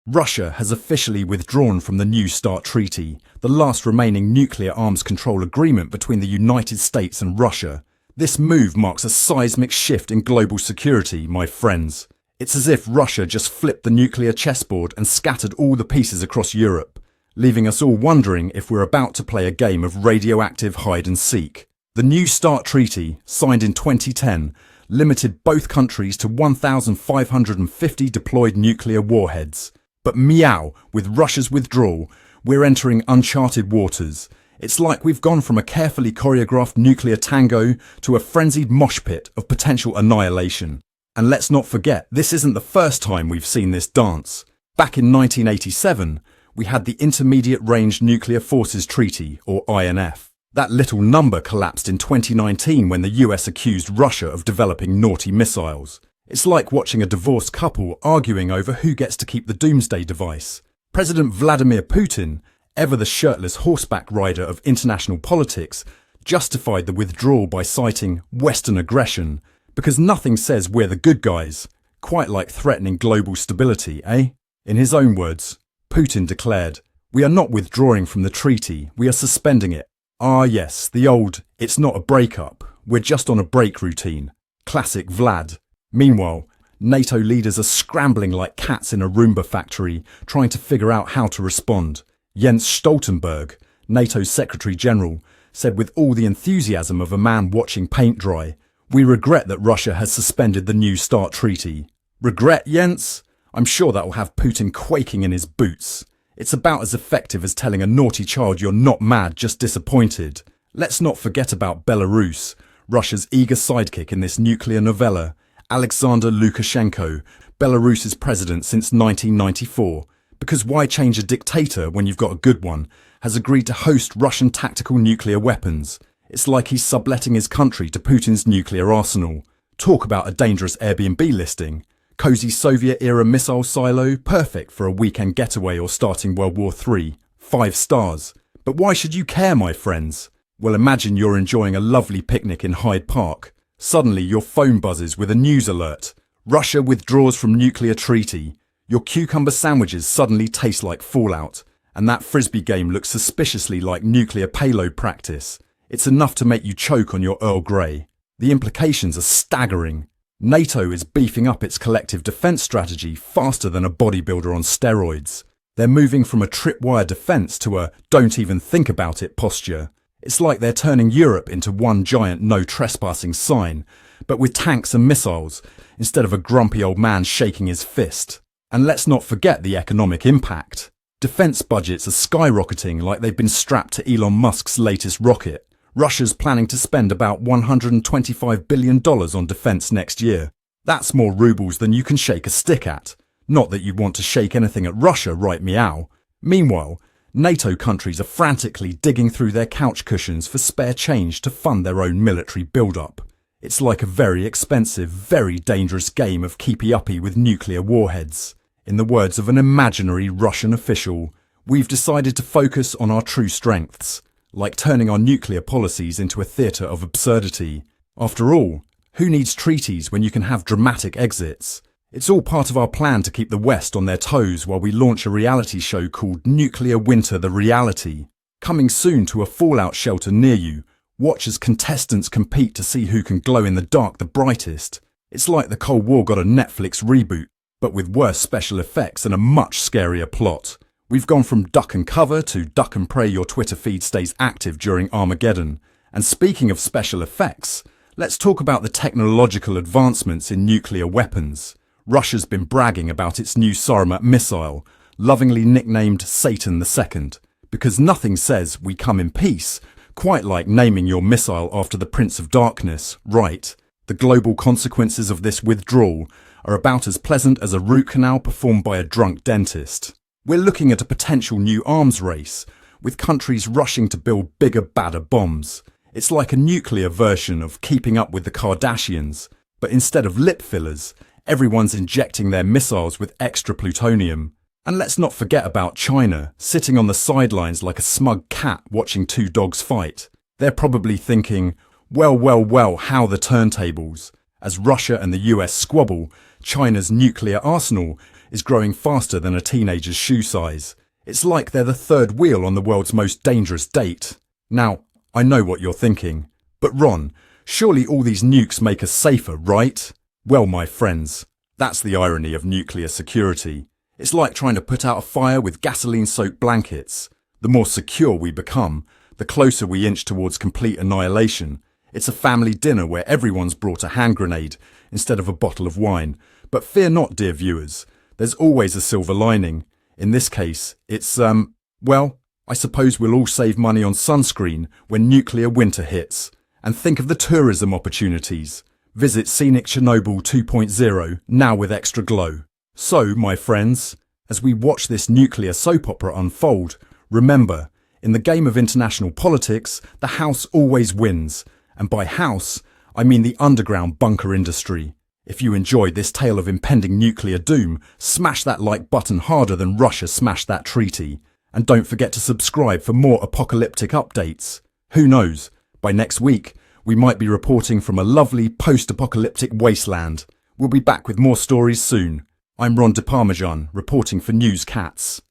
Russia has officially withdrawn from the New START Treaty, the last remaining nuclear arms control agreement between the United States and Russia. This move marks a seismic shift in global security, my friends. It's as if Russia just flipped the nuclear chessboard and scattered all the pieces across Europe, leaving us all wondering if we're about to play a game of radioactive hide and seek. The New START Treaty, signed in 2010, limited both countries to 1,550 deployed nuclear warheads. But meow, with Russia's withdrawal, we're entering uncharted waters. It's like we've gone from a carefully choreographed nuclear tango to a frenzied mosh pit of potential annihilation. And let's not forget, this isn't the first time we've seen this dance. Back in 1987, we had the Intermediate Range Nuclear Forces Treaty, or INF. That little number collapsed in 2019 when the US accused Russia of developing naughty missiles. It's like watching a divorced couple arguing over who gets to keep the doomsday device. President Vladimir Putin, ever the shirtless horseback rider of international politics, justified the withdrawal by citing Western aggression, because nothing says we're the good guys, quite like threatening global stability, eh? In his own words, Putin declared, "We are not withdrawing from the treaty, we are suspending it." Ah yes, the old, it's not a breakup, we're just on a break routine. Classic Vlad. Meanwhile, NATO leaders are scrambling like cats in a Roomba factory, trying to figure out how to respond. Jens Stoltenberg, NATO's Secretary General, said with all the enthusiasm of a man watching paint dry, "We regret that Russia has suspended the New START Treaty." Regret, Jens? I'm sure that will have Putin quaking in his boots. It's about as effective as telling a naughty child you're not mad, just disappointed. Let's not forget about Belarus, Russia's eager sidekick in this nuclear novella. Alexander Lukashenko, Belarus's president since 1994, because why change a dictator when you've got a good one, has agreed to host Russian tactical nuclear weapons. It's like he's subletting his country to Putin's nuclear arsenal. Talk about a dangerous Airbnb listing. Cozy Soviet-era missile silo, perfect for a weekend getaway or starting World War III. 5 stars. But why should you care, my friends? Well, imagine you're enjoying a lovely picnic in Hyde Park. Suddenly your phone buzzes with a news alert. Russia withdraws from nuclear treaty. Your cucumber sandwiches suddenly taste like fallout. And that frisbee game looks suspiciously like nuclear payload practice. It's enough to make you choke on your Earl Grey. The implications are staggering. NATO is beefing up its collective defence strategy faster than a bodybuilder on steroids. They're moving from a tripwire defence to a don't even think about it posture. It's like they're turning Europe into one giant no trespassing sign, but with tanks and missiles, instead of a grumpy old man shaking his fist. And let's not forget the economic impact. Defence budgets are skyrocketing like they've been strapped to Elon Musk's latest rocket. Russia's planning to spend about $125 billion on defence next year. That's more rubles than you can shake a stick at. Not that you'd want to shake anything at Russia, right meow. Meanwhile, NATO countries are frantically digging through their couch cushions for spare change to fund their own military build-up. It's like a very expensive, very dangerous game of keepy-uppy with nuclear warheads. In the words of an imaginary Russian official, we've decided to focus on our true strengths, like turning our nuclear policies into a theatre of absurdity. After all, who needs treaties when you can have dramatic exits? It's all part of our plan to keep the West on their toes while we launch a reality show called Nuclear Winter: The Reality. Coming soon to a fallout shelter near you, watch as contestants compete to see who can glow in the dark the brightest. It's like the Cold War got a Netflix reboot, but with worse special effects and a much scarier plot. We've gone from duck and cover to duck and pray your Twitter feed stays active during Armageddon. And speaking of special effects, let's talk about the technological advancements in nuclear weapons. Russia's been bragging about its new Sarmat missile, lovingly nicknamed Satan II, because nothing says we come in peace, quite like naming your missile after the Prince of Darkness, right? The global consequences of this withdrawal are about as pleasant as a root canal performed by a drunk dentist. We're looking at a potential new arms race, with countries rushing to build bigger, badder bombs. It's like a nuclear version of Keeping Up with the Kardashians, but instead of lip fillers, everyone's injecting their missiles with extra plutonium. And let's not forget about China, sitting on the sidelines like a smug cat watching two dogs fight. They're probably thinking, well, how the turntables? As Russia and the US squabble, China's nuclear arsenal is growing faster than a teenager's shoe size. It's like they're the third wheel on the world's most dangerous date. Now, I know what you're thinking. But Ron, surely all these nukes make us safer, right? Well, my friends, that's the irony of nuclear security. It's like trying to put out a fire with gasoline-soaked blankets. The more secure we become, the closer we inch towards complete annihilation. It's a family dinner where everyone's brought a hand grenade instead of a bottle of wine. But fear not, dear viewers. There's always a silver lining. In this case, it's, well, I suppose we'll all save money on sunscreen when nuclear winter hits. And think of the tourism opportunities. Visit Scenic Chernobyl 2.0 now with extra glow. So, my friends, as we watch this nuclear soap opera unfold, remember, in the game of international politics, the house always wins. And by house, I mean the underground bunker industry. If you enjoyed this tale of impending nuclear doom, smash that like button harder than Russia smashed that treaty. And don't forget to subscribe for more apocalyptic updates. Who knows, by next week, we might be reporting from a lovely post-apocalyptic wasteland. We'll be back with more stories soon. I'm Ron DiParmejan, reporting for News Cats.